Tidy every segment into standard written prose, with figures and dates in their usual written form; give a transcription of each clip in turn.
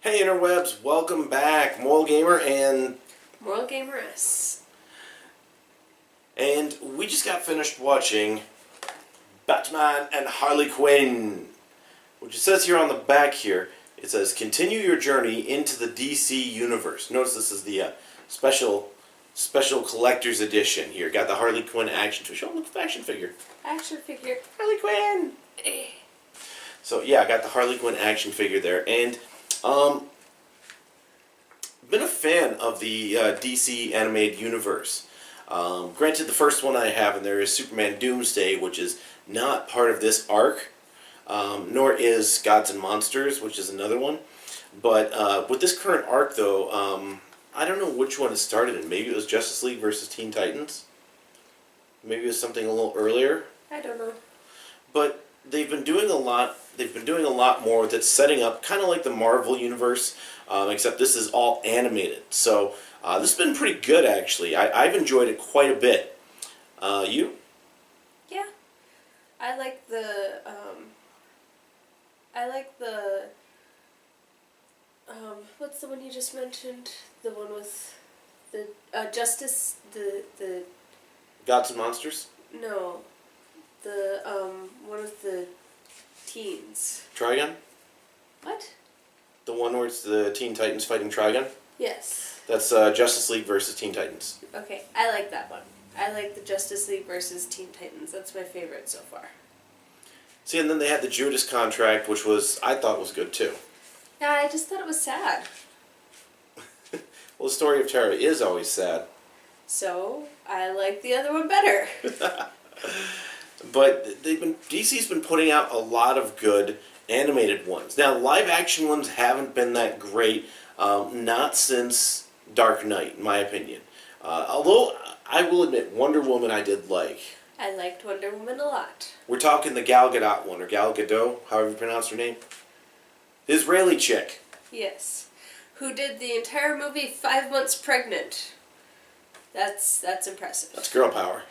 Hey interwebs, welcome back. Moralgamer and Moralgamer. And we just got finished watching Batman and Harley Quinn, which it says here on the back here. It says continue your journey into the DC universe. Notice this is the special collector's edition here. Got the Harley Quinn action figure. Show them the action figure. Action figure. Harley Quinn. So yeah, I got the Harley Quinn action figure there, and been a fan of the DC animated universe. Granted, the first one I have in there is Superman Doomsday, which is not part of this arc, nor is Gods and Monsters, which is another one. But with this current arc, though, I don't know which one it started in. Maybe it was Justice League versus Teen Titans. Maybe it was something a little earlier. I don't know. But they've been doing a lot. They've been doing a lot more with it, setting up kind of like the Marvel universe, except this is all animated. So this has been pretty good, actually. I've enjoyed it quite a bit. You? Yeah, I like the. What's the one you just mentioned? The one with the Justice. The. Gods and Monsters? No, the one with the teens. Trigon? What? The one where it's the Teen Titans fighting Trigon? Yes. That's Justice League versus Teen Titans. Okay, I like that one. I like the Justice League versus Teen Titans. That's my favorite so far. See, and then they had the Judas contract, which I thought was good too. Yeah, I just thought it was sad. Well, the story of Tara is always sad. So, I like the other one better. But DC's been putting out a lot of good animated ones. Now, live action ones haven't been that great, not since Dark Knight, in my opinion. Although, I will admit, Wonder Woman I did like. I liked Wonder Woman a lot. We're talking the Gal Gadot one, or Gal Gadot, however you pronounce her name. The Israeli chick. Yes. Who did the entire movie 5 months pregnant. That's impressive. That's girl power.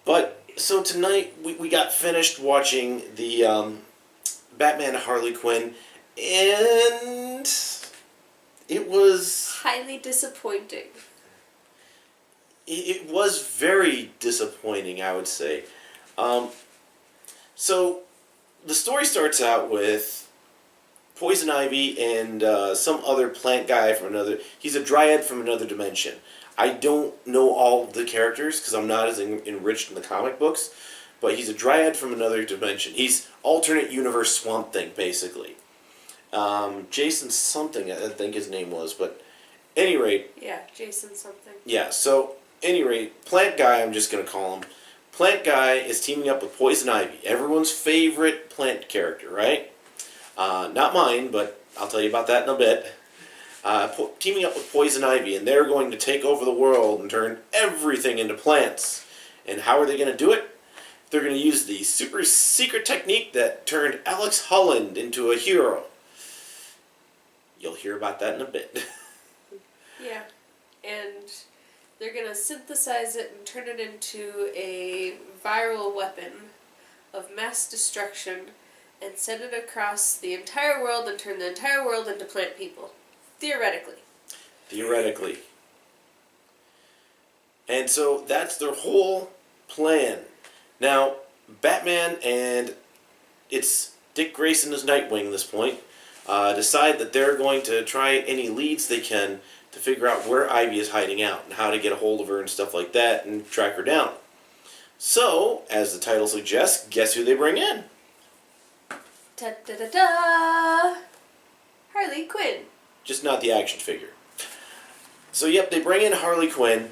But, so tonight, we got finished watching the Batman Harley Quinn, and it was... highly disappointing. It was very disappointing, I would say. So, the story starts out with Poison Ivy and some other plant guy from another... He's a dryad from another dimension. I don't know all of the characters because I'm not as enriched in the comic books, but he's a dryad from another dimension. He's alternate universe Swamp Thing, basically. Jason something, I think his name was, but any rate... Yeah, Jason something. Yeah, so, any rate, Plant Guy, I'm just going to call him. Plant Guy is teaming up with Poison Ivy, everyone's favorite plant character, right? Not mine, but I'll tell you about that in a bit. Teaming up with Poison Ivy, and they're going to take over the world and turn everything into plants. And how are they going to do it? They're going to use the super secret technique that turned Alex Holland into a hero. You'll hear about that in a bit. Yeah, and they're going to synthesize it and turn it into a viral weapon of mass destruction and send it across the entire world and turn the entire world into plant people. Theoretically. Theoretically. And so that's their whole plan. Now, Batman and it's Dick Grayson as Nightwing at this point, decide that they're going to try any leads they can to figure out where Ivy is hiding out and how to get a hold of her and stuff like that and track her down. So, as the title suggests, guess who they bring in? Ta-da-da-da! Harley Quinn. Just not the action figure. So, yep, they bring in Harley Quinn,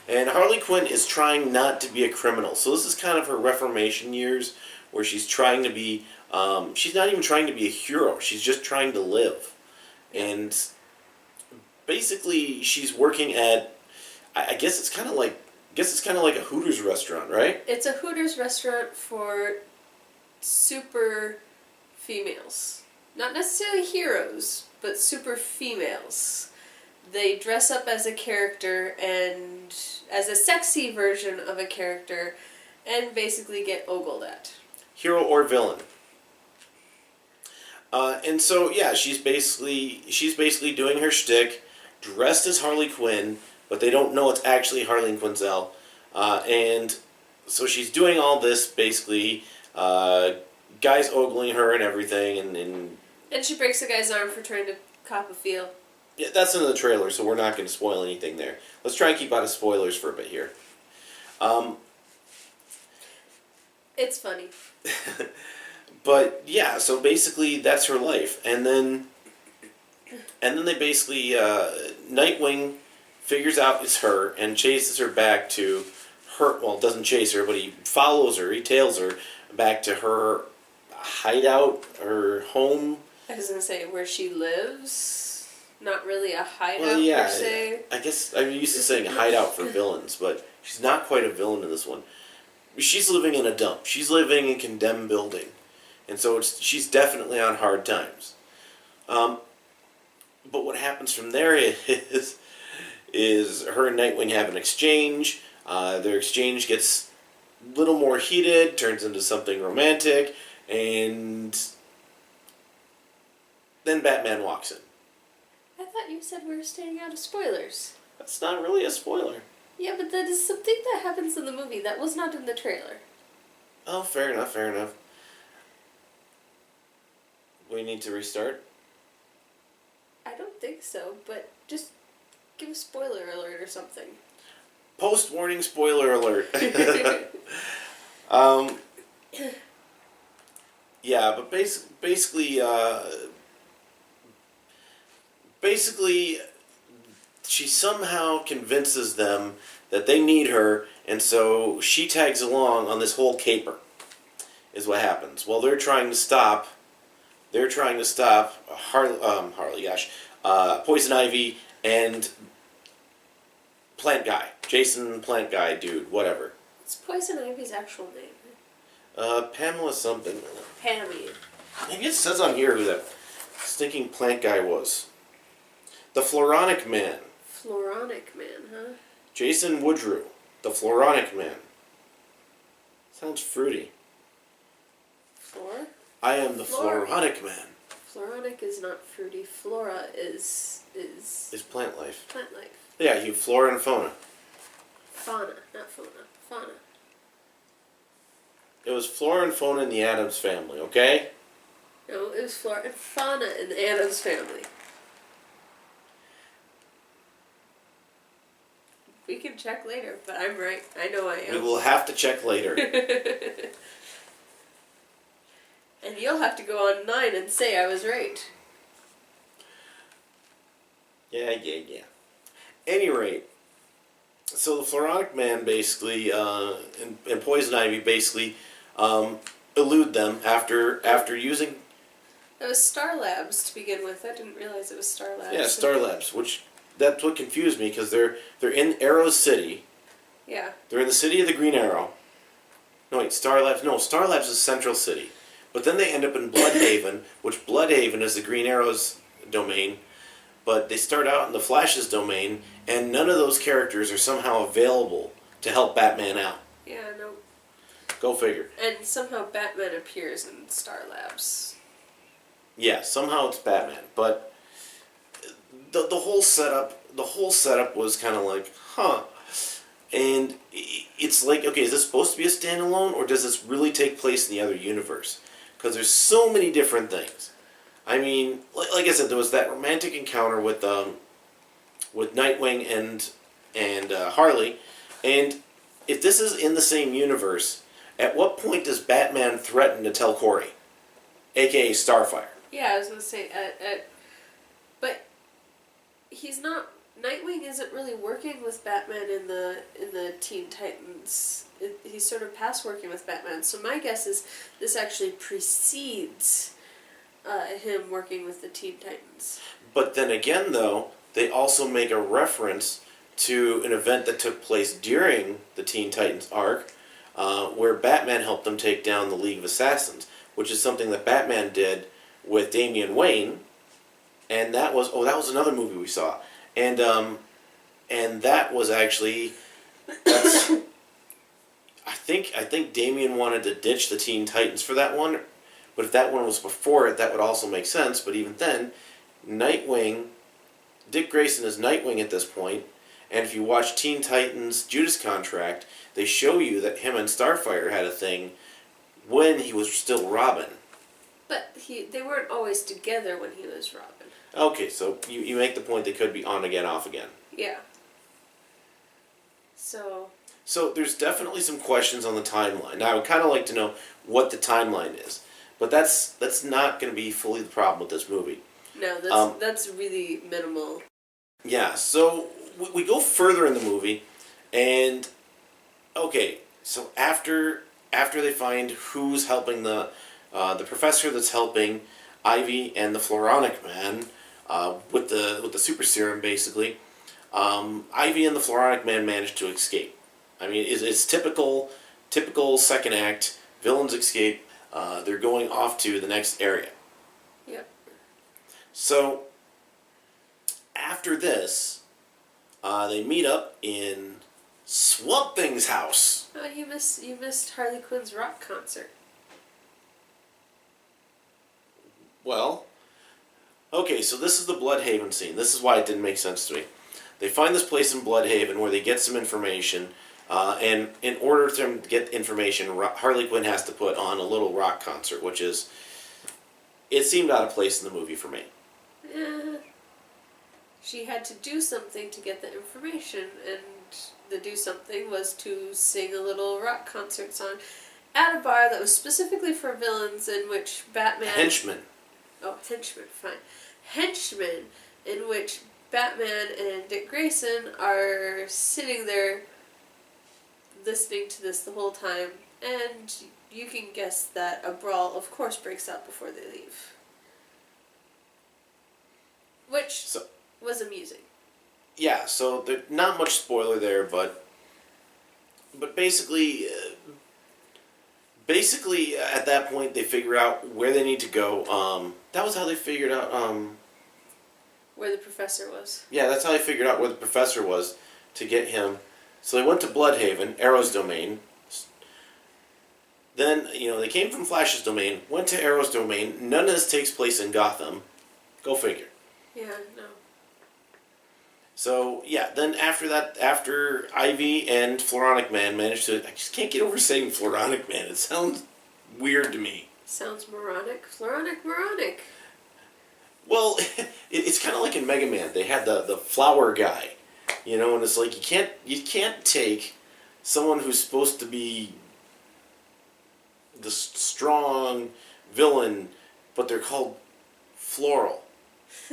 and Harley Quinn is trying not to be a criminal. So this is kind of her reformation years, where she's trying to be, she's not even trying to be a hero, she's just trying to live. And basically, she's working at, I guess it's kind of like, a Hooters restaurant, right? It's a Hooters restaurant for super females. Not necessarily heroes, but super females. They dress up as a character and as a sexy version of a character and basically get ogled at. Hero or villain? And so yeah, she's basically doing her shtick, dressed as Harley Quinn, but they don't know it's actually Harley Quinzel, and so she's doing all this basically. Guys ogling her and everything, And she breaks a guy's arm for trying to cop a feel. yeah, that's in the trailer, so we're not going to spoil anything there. Let's try and keep out of spoilers for a bit here. It's funny. But yeah, so basically that's her life, and then they basically Nightwing figures out it's her and chases her back to her. Well, doesn't chase her, but he follows her. He tails her back to her hideout, her home. I was gonna say where she lives. Not really a hideout Well, yeah, per se. I guess I'm used to saying hideout for villains, but she's not quite a villain in this one. She's living in a dump. She's living in a condemned building, and so she's definitely on hard times. But what happens from there is her and Nightwing have an exchange. Their exchange gets a little more heated, turns into something romantic, and then Batman walks in. I thought you said we were staying out of spoilers. That's not really a spoiler. Yeah, but that is something that happens in the movie that was not in the trailer. Oh, fair enough, fair enough. We need to restart? I don't think so, but just give a spoiler alert or something. Post-warning spoiler alert. Yeah, but basically, she somehow convinces them that they need her, and so she tags along on this whole caper. Is what happens. Well, they're trying to stop Harley, Poison Ivy and Plant Guy, Jason Plant Guy, dude, whatever. It's Poison Ivy's actual name. Pamela something. Pammy. Maybe it says on here who that stinking plant guy was. The Floronic Man. Floronic Man, huh? Jason Woodrue. The Floronic Man. Sounds fruity. Flora? I am the Flora. Floronic Man. Floronic is not fruity. Flora is Is plant life. plant life. Yeah, you flora and fauna. Fauna, not fauna. Fauna. It was flora and fauna in the Addams Family, okay? No, it was flora and fauna in the Addams Family. We can check later, but I'm right. I know I We am. will have to check later. And you'll have to go online and say I was right. Yeah. Any rate, so the Floronic Man basically, and Poison Ivy basically, elude them after using. It was Star Labs to begin with. I didn't realize it was Star Labs. Yeah, Star Labs, which that's what confused me because they're in Arrow City. Yeah. They're in the city of the Green Arrow. No wait, Star Labs. No, Star Labs is Central City, but then they end up in Bloodhaven, which Bloodhaven is the Green Arrow's domain. But they start out in the Flash's domain, and none of those characters are somehow available to help Batman out. Yeah, no. Go figure. And somehow Batman appears in Star Labs. Yeah, somehow it's Batman, but the whole setup was kind of like, huh. And it's like, okay, is this supposed to be a standalone, or does this really take place in the other universe? Because there's so many different things. I mean, like I said, there was that romantic encounter with Nightwing and Harley, and if this is in the same universe, at what point does Batman threaten to tell Corey, aka Starfire? Yeah, I was gonna say, but he's not. Nightwing isn't really working with Batman in the Teen Titans. He's sort of past working with Batman. So my guess is this actually precedes him working with the Teen Titans. But then again, though, they also make a reference to an event that took place during the Teen Titans arc, where Batman helped them take down the League of Assassins, which is something that Batman did with Damian Wayne, and that was another movie we saw, and that was actually I think Damian wanted to ditch the Teen Titans for that one, But if that one was before it, that would also make sense. But even then, Nightwing, Dick Grayson is Nightwing at this point, and if you watch Teen Titans Judas Contract, they show you that him and Starfire had a thing when he was still Robin. But they weren't always together when he was Robin. Okay, so you make the point they could be on again, off again. Yeah. So there's definitely some questions on the timeline. Now, I would kind of like to know what the timeline is, but that's not going to be fully the problem with this movie. No, that's really minimal. Yeah, so we go further in the movie, and okay, so after they find who's helping the professor that's helping Ivy and the Floronic Man with the super serum, basically, Ivy and the Floronic Man manage to escape. I mean, it's typical second act. Villains escape. They're going off to the next area. Yep. So after this, they meet up in Swamp Thing's house. Oh, you missed Harley Quinn's rock concert. Well, okay, so this is the Bloodhaven scene. This is why it didn't make sense to me. They find this place in Bloodhaven where they get some information, and in order for them to get information, Harley Quinn has to put on a little rock concert, which is, it seemed out of place in the movie for me. She had to do something to get the information, and the do something was to sing a little rock concert song at a bar that was specifically for villains, in which Batman... Henchmen. Oh, henchmen, fine. Henchmen, in which Batman and Dick Grayson are sitting there listening to this the whole time, and you can guess that a brawl, of course, breaks out before they leave. Which was amusing. Yeah, so there's not much spoiler there, but basically at that point they figure out where they need to go. That was how they figured out. Where the professor was. Yeah, that's how they figured out where the professor was to get him. So they went to Bloodhaven, Arrow's domain. Then, they came from Flash's domain, went to Arrow's domain. None of this takes place in Gotham. Go figure. Yeah, no. So, yeah, then after that, after Ivy and Floronic Man managed to... I just can't get over saying Floronic Man. It sounds weird to me. Sounds moronic. Moronic. Well, it's kind of like in Mega Man. They had the flower guy, and it's like you can't take someone who's supposed to be the strong villain, but they're called floral.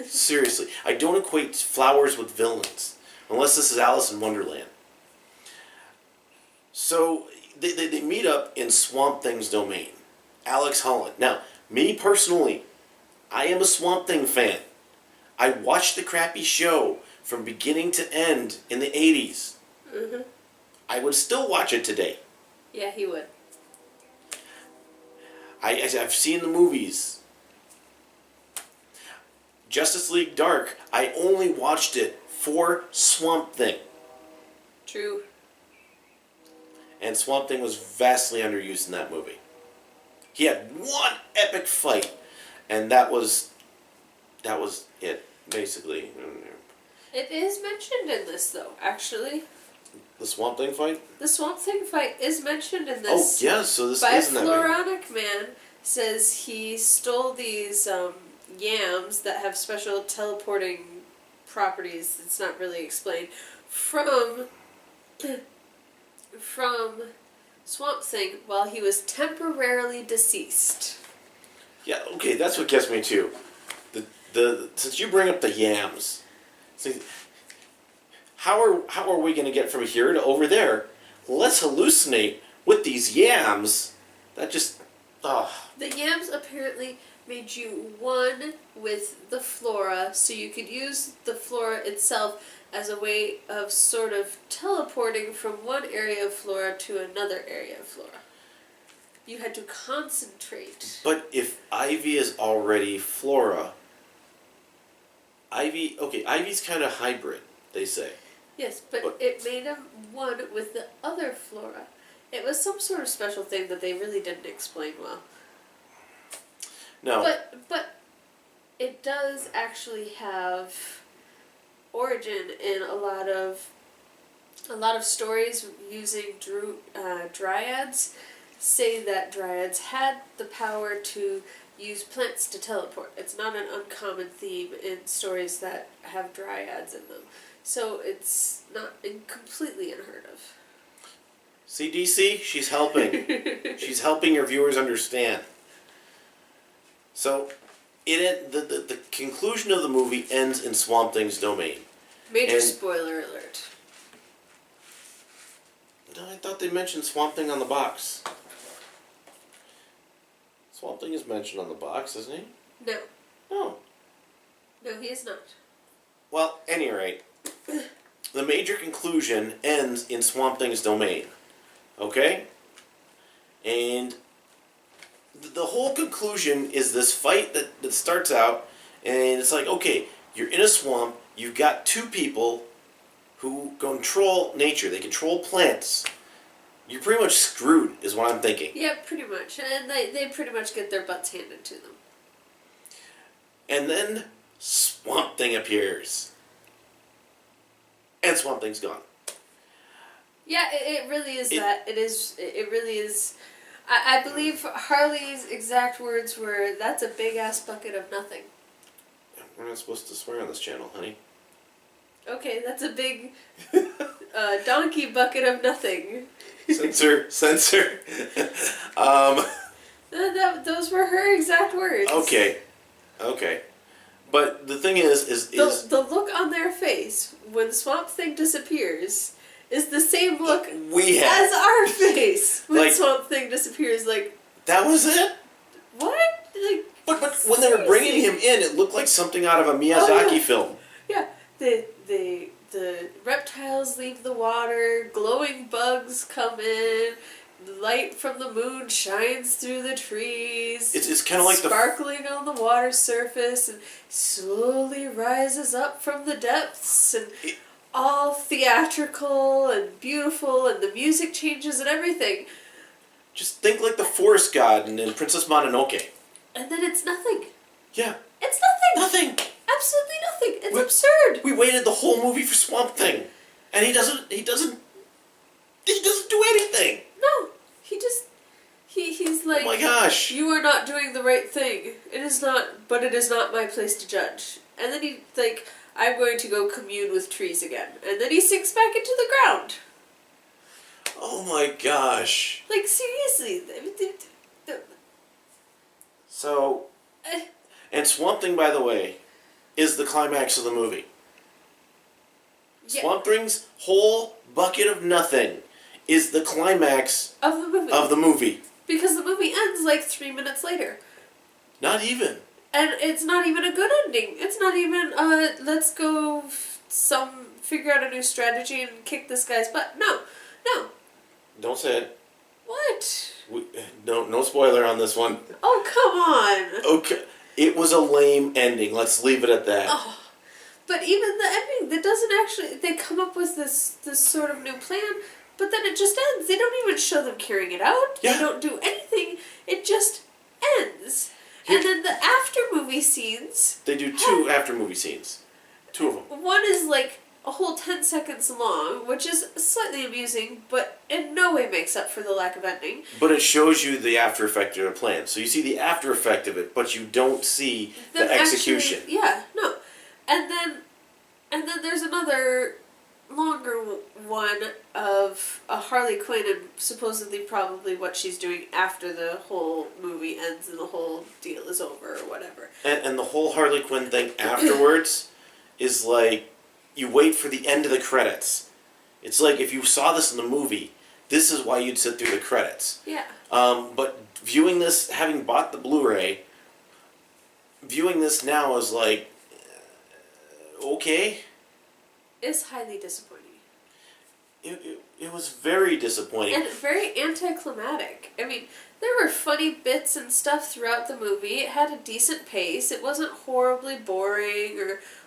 Seriously, I don't equate flowers with villains, unless this is Alice in Wonderland. So they meet up in Swamp Thing's domain. Alex Holland. Now, me personally, I am a Swamp Thing fan. I watched the crappy show from beginning to end in the 80s. Mm-hmm. I would still watch it today. Yeah, he would. I've seen the movies. Justice League Dark, I only watched it for Swamp Thing. True. And Swamp Thing was vastly underused in that movie. He had one epic fight, and that was it, basically. It is mentioned in this, though, actually. The Swamp Thing fight? The Swamp Thing fight is mentioned in this. Oh, yeah, so this by isn't that Floronic Man says he stole these yams that have special teleporting properties. It's not really explained. From Swamp Thing while he was temporarily deceased. Yeah, okay, that's what gets me too. Since you bring up the yams, see, how are we going to get from here to over there? Let's hallucinate with these yams. That just The yams apparently made you one with the flora, so you could use the flora itself as a way of sort of teleporting from one area of flora to another area of flora. You had to concentrate. But if Ivy is already flora, Ivy's kind of hybrid, they say. Yes, but it made him one with the other flora. It was some sort of special thing that they really didn't explain well. No. But it does actually have origin in a lot of stories using dryads. Say that dryads had the power to use plants to teleport. It's not an uncommon theme in stories that have dryads in them. So it's not completely unheard of. See, DC, she's helping. She's helping your viewers understand. So, the conclusion of the movie ends in Swamp Thing's domain. Major spoiler alert. No, I thought they mentioned Swamp Thing on the box. Swamp Thing is mentioned on the box, isn't he? No. No. No, he is not. Well, at any rate, the major conclusion ends in Swamp Thing's domain. Okay? And the whole conclusion is this fight that starts out, and it's like, okay, you're in a swamp, you've got two people who control nature, they control plants. You're pretty much screwed, is what I'm thinking. Yeah, pretty much. And they pretty much get their butts handed to them. And then Swamp Thing appears. And Swamp Thing's gone. Yeah, it really is that. It really is. I believe Harley's exact words were, "That's a big-ass bucket of nothing." We're not supposed to swear on this channel, honey. Okay, that's a big donkey bucket of nothing. Censor. Those were her exact words. Okay. But the thing is the look on their face when Swamp Thing disappears is the same look we have as our face when like, Swamp Thing disappears. Like, that was it? what? Like, but when they were bringing him in, it looked like something out of a Miyazaki film. Yeah, the reptiles leave the water, glowing bugs come in, light from the moon shines through the trees. It's kind of like sparkling on the water surface and slowly rises up from the depths and all theatrical and beautiful, and the music changes and everything. Just think like the forest god in Princess Mononoke. And then it's nothing. Yeah. It's nothing. Nothing. Absolutely nothing. It's absurd. We waited the whole movie for Swamp Thing, and he doesn't do anything. No, he's like, oh my gosh, you are not doing the right thing. It is not my place to judge. And then he like, I'm going to go commune with trees again. And then he sinks back into the ground. Oh my gosh. Like, seriously. So, and Swamp Thing, by the way, is the climax of the movie. Yeah. Swamp Thing's whole bucket of nothing is the climax of the movie. Because the movie ends like 3 minutes later. Not even. And it's not even a good ending. It's not even, let's go figure out a new strategy and kick this guy's butt. No. Don't say it. What? No spoiler on this one. Oh, come on. Okay. It was a lame ending. Let's leave it at that. Oh. But even the ending, that doesn't actually, they come up with this sort of new plan, but then it just ends. They don't even show them carrying it out. Yeah. They don't do anything. It just ends. And then the after-movie scenes... They do two after-movie scenes. Two of them. One is like a whole 10 seconds long, which is slightly amusing, but in no way makes up for the lack of ending. But it shows you the after effect of the plan. So you see the after effect of it, but you don't see the execution. Actually, yeah, no. And then there's another longer one of a Harley Quinn and supposedly probably what she's doing after the whole movie ends and the whole deal is over or whatever. And the whole Harley Quinn thing afterwards is like, you wait for the end of the credits. It's like if you saw this in the movie, this is why you'd sit through the credits. Yeah. But viewing this, having bought the Blu-ray, viewing this now is like, okay. It's highly disappointing. It was very disappointing. And very anticlimactic. I mean, there were funny bits and stuff throughout the movie. It had a decent pace. It wasn't horribly boring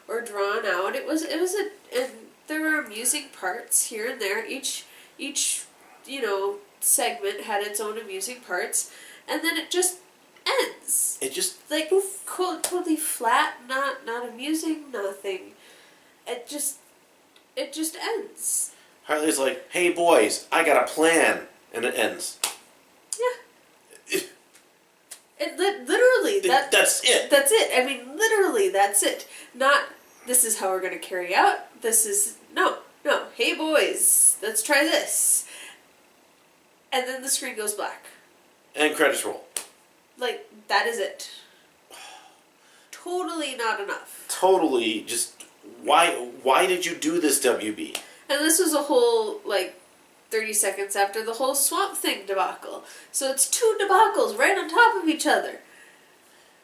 or drawn out. It was and there were amusing parts here and there. Each segment had its own amusing parts. And then it just ends. It just Like, totally flat, not amusing, nothing. It just ends. Harley's like, "Hey boys, I got a plan," and it ends. Yeah. Literally, That's it. That's it. I mean, literally, that's it. Not, this is how we're going to carry out. This is, no. Hey boys, let's try this. And then the screen goes black. And credits roll. Like, that is it. Totally not enough. Totally, just why did you do this, WB? And this was a whole, like, 30 seconds after the whole Swamp Thing debacle. So it's two debacles right on top of each other.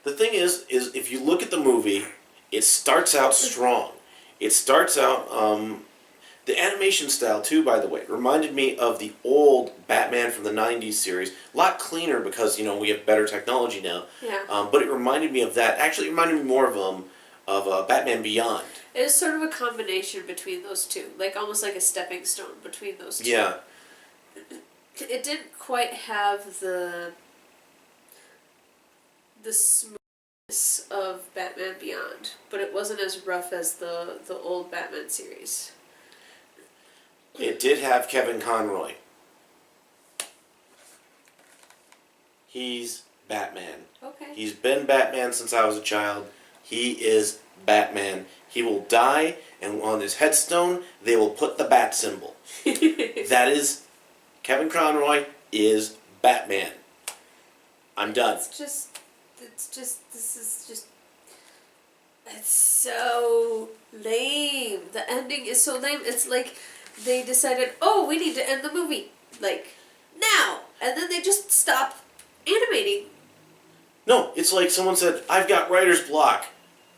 The thing is if you look at the movie, it starts out strong. It starts out, the animation style too, by the way, reminded me of the old Batman from the 90s series. A lot cleaner because, we have better technology now. Yeah. But it reminded me of that. Actually, it reminded me more of Batman Beyond. It was sort of a combination between those two. Like, almost like a stepping stone between those two. Yeah. It didn't quite have the smoothness of Batman Beyond, but it wasn't as rough as the old Batman series. It did have Kevin Conroy. He's Batman. Okay. He's been Batman since I was a child. He is Batman. He will die, and on his headstone, they will put the bat symbol. That is, Kevin Conroy is Batman. I'm done. It's so lame. The ending is so lame. It's like they decided, oh, we need to end the movie, like, now. And then they just stop animating. No, it's like someone said, I've got writer's block.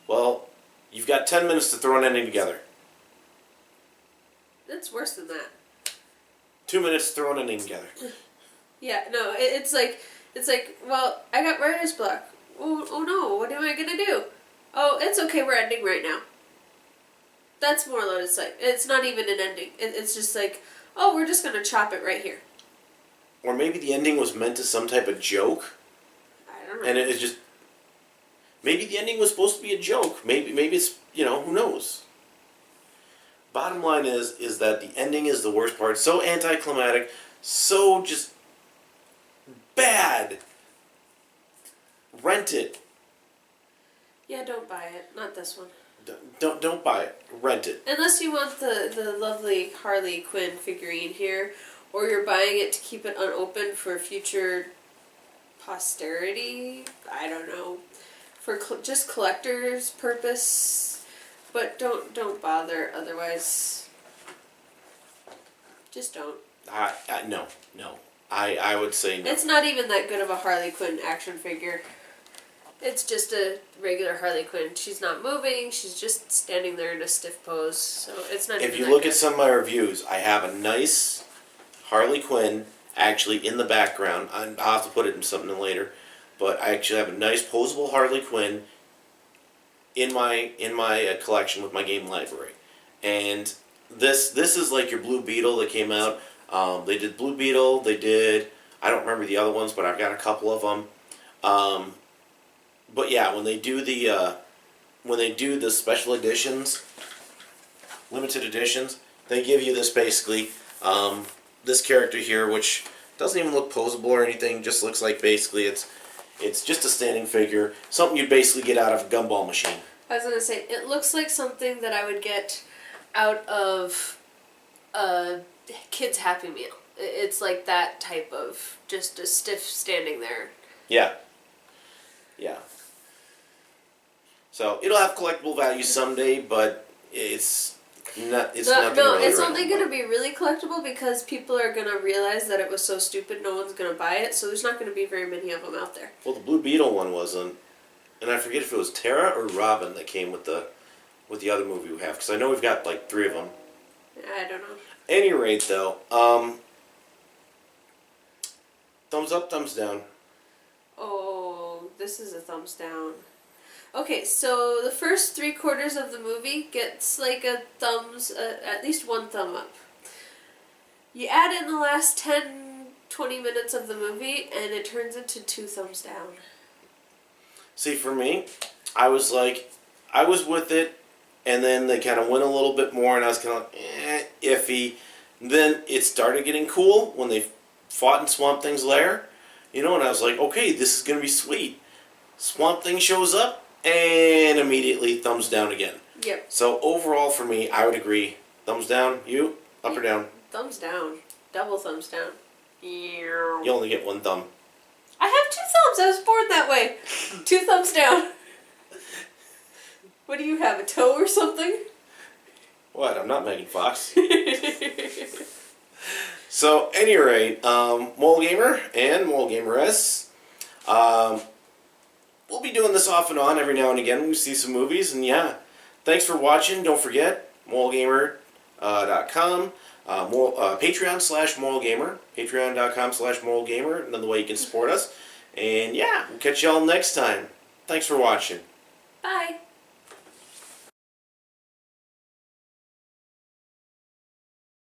Well, you've got 10 minutes to throw an ending together. It's worse than that. 2 minutes to throw an ending together. Yeah, no, it's like, well, I got writer's block. Oh no, what am I gonna do? Oh, it's okay, we're ending right now. That's more what it's like. It's not even an ending. It's just like, oh, we're just gonna chop it right here. Or maybe the ending was meant to some type of joke. I don't know. And it's just, maybe the ending was supposed to be a joke. Maybe it's, who knows. Bottom line is that the ending is the worst part. So anticlimactic, so just bad. Rent it. Yeah, don't buy it. Not this one. Don't buy it. Rent it. Unless you want the lovely Harley Quinn figurine here, or you're buying it to keep it unopened for future posterity. I don't know. For just collector's purpose. But don't bother otherwise. Just don't. No. I would say no. It's not even that good of a Harley Quinn action figure. It's just a regular Harley Quinn. She's not moving. She's just standing there in a stiff pose. So it's not. If you look at some of my reviews, I have a nice Harley Quinn actually in the background. I'll have to put it in something later, but I actually have a nice posable Harley Quinn in my collection with my game library. And this is like your Blue Beetle that came out. They did Blue Beetle. They did, I don't remember the other ones, but I've got a couple of them. But yeah, when they do the special editions, limited editions, they give you this basically, this character here, which doesn't even look posable or anything. Just looks like basically it's just a standing figure, something you'd basically get out of a gumball machine. I was gonna say, it looks like something that I would get out of a kid's Happy Meal. It's like that type of just a stiff standing there. Yeah. Yeah. So it'll have collectible value someday, but it's not. It's nothing really it's right only now. going to be really collectible because people are going to realize that it was so stupid. No one's going to buy it, so there's not going to be very many of them out there. Well, the Blue Beetle one wasn't, and I forget if it was Tara or Robin that came with the other movie we have, because I know we've got like 3 of them. I don't know. Any rate, though, thumbs up, thumbs down. Oh, this is a thumbs down. Okay, so the first 3/4 of the movie gets like a at least 1 thumb up. You add in the last 10-20 minutes of the movie and it turns into 2 thumbs down. See, for me, I was with it, and then they kind of went a little bit more, and I was kind of iffy. Then it started getting cool when they fought in Swamp Thing's lair, and I was like, okay, this is gonna be sweet. Swamp Thing shows up, and immediately thumbs down again. Yep. So overall, for me, I would agree. Thumbs down. You? Up or down? Thumbs down. Double thumbs down. You only get one thumb. I have 2 thumbs. I was born that way. 2 thumbs down. What do you have? A toe or something? What? I'm not Megan Fox. So, any rate, Mole Gamer and Mole Gameress, we'll be doing this off and on every now and again. We see some movies, and yeah, thanks for watching. Don't forget, moralgamer.com, Patreon/moralgamer, patreon.com/moralgamer, another way you can support us. And yeah, we'll catch y'all next time. Thanks for watching. Bye.